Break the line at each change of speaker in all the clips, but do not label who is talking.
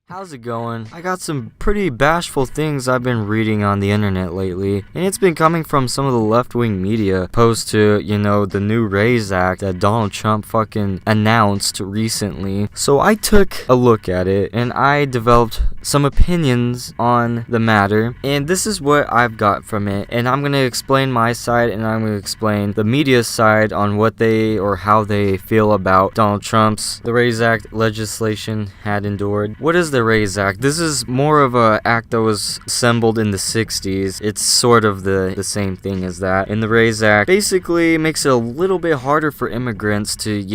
How's it going? I got some pretty bashful things I've been reading on the internet lately, and it's been coming from some of the left-wing media, opposed to, the new RAISE Act that Donald Trump fucking announced recently. So I took a look at it, and I developed some opinions on the matter, and this is what I've got from it, and I'm gonna explain my side, and I'm gonna explain the media's side on what they or how they feel about Donald Trump's the RAISE Act legislation had endured. What is the RAISE Act? This is more of a act that was assembled in the 60s. It's sort of the same thing as that. And the RAISE Act basically makes it a little bit harder for immigrants to,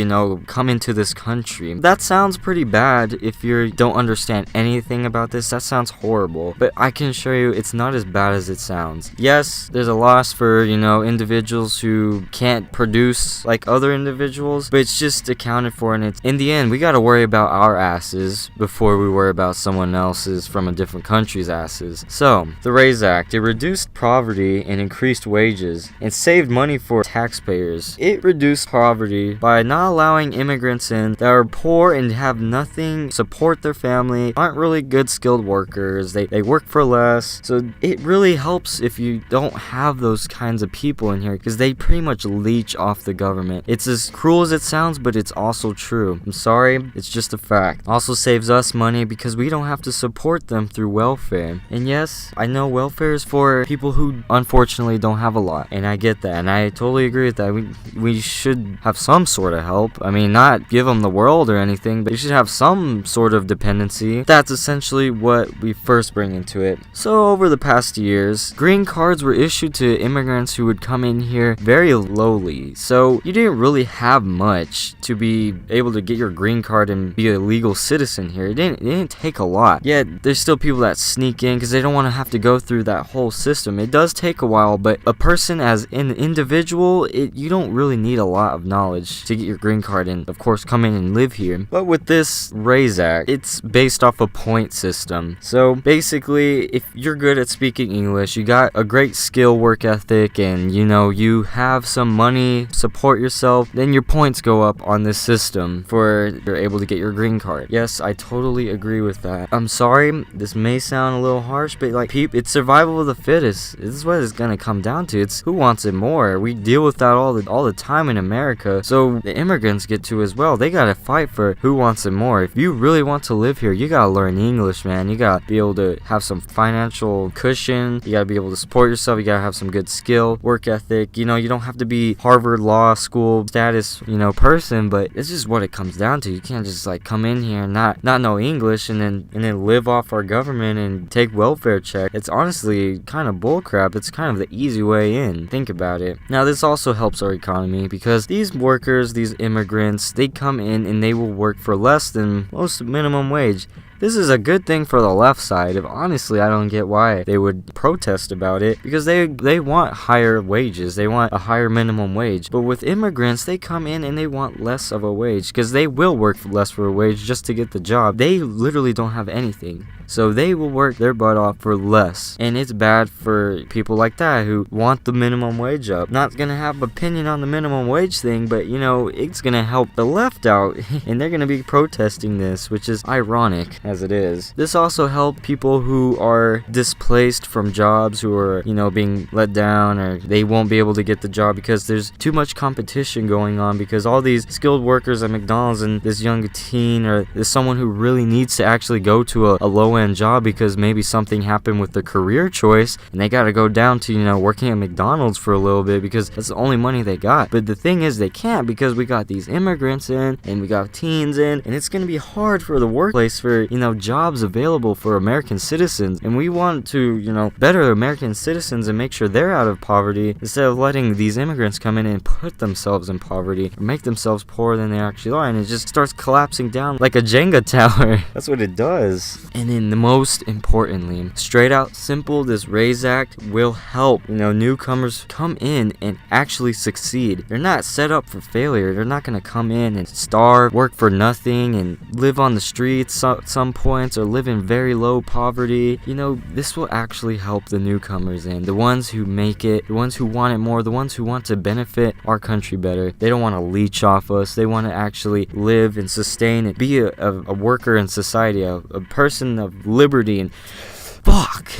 come into this country. That sounds pretty bad if you don't understand anything about this. That sounds horrible. But I can assure you it's not as bad as it sounds. Yes, there's a loss for, individuals who can't produce like other individuals, but it's just accounted for, and it's in the end we gotta worry about our asses before we worry about someone else's from a different country's asses. So, the RAISE Act, it reduced poverty and increased wages and saved money for taxpayers. It reduced poverty by not allowing immigrants in that are poor and have nothing, support their family, aren't really good skilled workers, they work for less. So it really helps if you don't have those kinds of people in here, because they pretty much leech off the government. It's as cruel as it sounds, but it's also true. I'm sorry, it's just a fact. Also saves us money because we don't have to support them through welfare. And yes, I know welfare is for people who unfortunately don't have a lot, and I get that, and I totally agree with that. We should have some sort of help. I mean, not give them the world or anything, but you should have some sort of dependency. That's essentially what we first bring into it. So over the past years, green cards were issued to immigrants who would come in here very lowly. So you didn't really have much to be able to get your green card and be a legal citizen here. It didn't take a lot. Yet there's still people that sneak in because they don't want to have to go through that whole system. It does take a while, but a person as an individual, you don't really need a lot of knowledge to get your green card and of course come in and live here. But with this RAISE Act, it's based off a point system. So basically, if you're good at speaking English, you got a great skill work ethic, and you have some money, support yourself, then your points go up on this system for you're able to get your green card. Yes, I totally agree with that. I'm sorry, this may sound a little harsh, but it's survival of the fittest. This is what it's gonna come down to. It's who wants it more. We deal with that all the time in America. So the immigrants get to as well. They gotta fight for who wants it more. If you really want to live here, you gotta learn English, man. You gotta be able to have some financial cushion. You gotta be able to support yourself. You gotta have some good skill, work ethic. You don't have to be Harvard Law School status, person, but it's just what it comes down to. You can't just come in here and not know English and then live off our government and take welfare check. It's honestly kind of bullcrap. It's kind of the easy way in. Think about it. Now, this also helps our economy because these workers, these immigrants, they come in and they will work for less than most minimum wage. This is a good thing for the left side. Honestly, I don't get why they would protest about it, because they want higher wages. They want a higher minimum wage. But with immigrants, they come in and they want less of a wage, because they will work for less for a wage just to get the job. They literally don't have anything. So they will work their butt off for less. And it's bad for people like that who want the minimum wage up. Not gonna have opinion on the minimum wage thing, but it's gonna help the left out. And they're gonna be protesting this, which is ironic as it is. This also helped people who are displaced from jobs, who are, being let down, or they won't be able to get the job because there's too much competition going on, because all these skilled workers at McDonald's and this young teen or is someone who really needs to actually go to a low-end job because maybe something happened with the career choice and they gotta go down to, working at McDonald's for a little bit because that's the only money they got. But the thing is, they can't, because we got these immigrants in and we got teens in, and it's gonna be hard for the workplace for, jobs available for American citizens. And we want to, better American citizens and make sure they're out of poverty instead of letting these immigrants come in and put themselves in poverty or make themselves poorer than they actually are. And it just starts collapsing down like a Jenga tower. That's what it does. And then the most importantly, straight out simple, this RAISE Act will help, newcomers come in and actually succeed. They're not set up for failure. They're not going to come in and starve, work for nothing, and live on the streets. Some income points or live in very low poverty. You know, this will actually help the newcomers in, the ones who make it, the ones who want it more, the ones who want to benefit our country better. They don't want to leech off us. They want to actually live and sustain and be a worker in society, a person of liberty and fuck.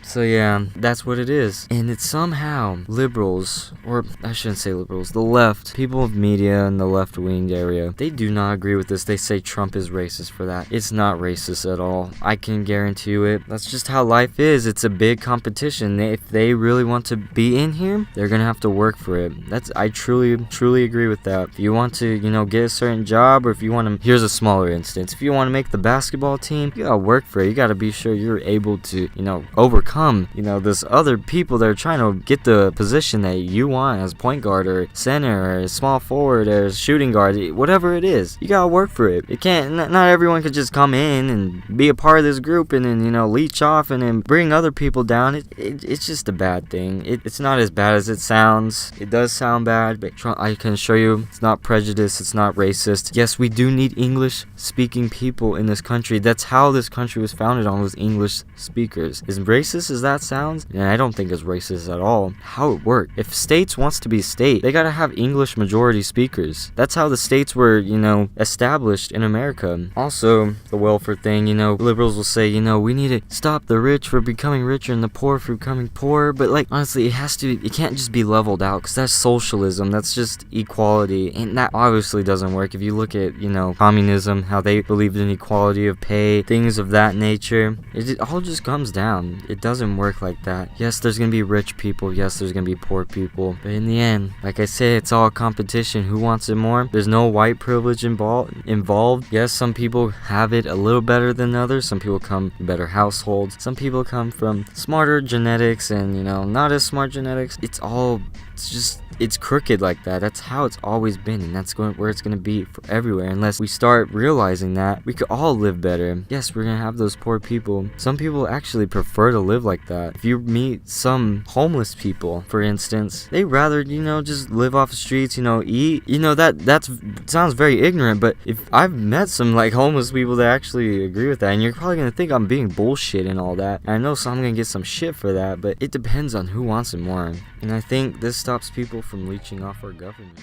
So yeah, that's what it is. And it's somehow liberals, or I shouldn't say liberals, the left, people of media in the left-wing area, they do not agree with this. They say Trump is racist for that. It's not racist at all. I can guarantee you it. That's just how life is. It's a big competition. If they really want to be in here, they're gonna have to work for it. I truly agree with that. If you want to, get a certain job, or if you want to, here's a smaller instance. If you want to make the basketball team, you gotta work for it. You gotta be sure you're able to, overcome, this other people that are trying to get the position that you want as point guard or center or small forward or shooting guard, whatever it is. You gotta work for it. It can't, not everyone could just come in and be a part of this group and then, leech off and then bring other people down. It's just a bad thing. It's not as bad as it sounds. It does sound bad, but I can assure you it's not prejudice. It's not racist. Yes, we do need English speaking people in this country. That's how this country was founded on, was English speakers. Is racist as that sounds? And I don't think it's racist at all. How it worked. If states wants to be state, they gotta have English majority speakers. That's how the states were, established in America. Also, the welfare thing, liberals will say, we need to stop the rich from becoming richer and the poor from becoming poorer. But honestly, it can't just be leveled out, because that's socialism. That's just equality. And that obviously doesn't work. If you look at, communism, how they believed in equality of pay, things of that nature, it all just comes down. It doesn't work like that. Yes, there's gonna be rich people. Yes, there's gonna be poor people. But in the end, like I said, it's all a competition. Who wants it more? There's no white privilege involved. Yes, some people have it a little better than others. Some people come from better households. Some people come from smarter genetics and, not as smart genetics. It's crooked like that. That's how it's always been, and that's where it's going to be for everywhere. Unless we start realizing that, we could all live better. Yes, we're going to have those poor people. Some people actually prefer to live like that. If you meet some homeless people, for instance, they rather, just live off the streets, eat. That sounds very ignorant, but if I've met some, homeless people that actually agree with that, and you're probably going to think I'm being bullshit and all that. And I know I'm going to get some shit for that, but it depends on who wants it more. And I think this stops people from leeching off our government.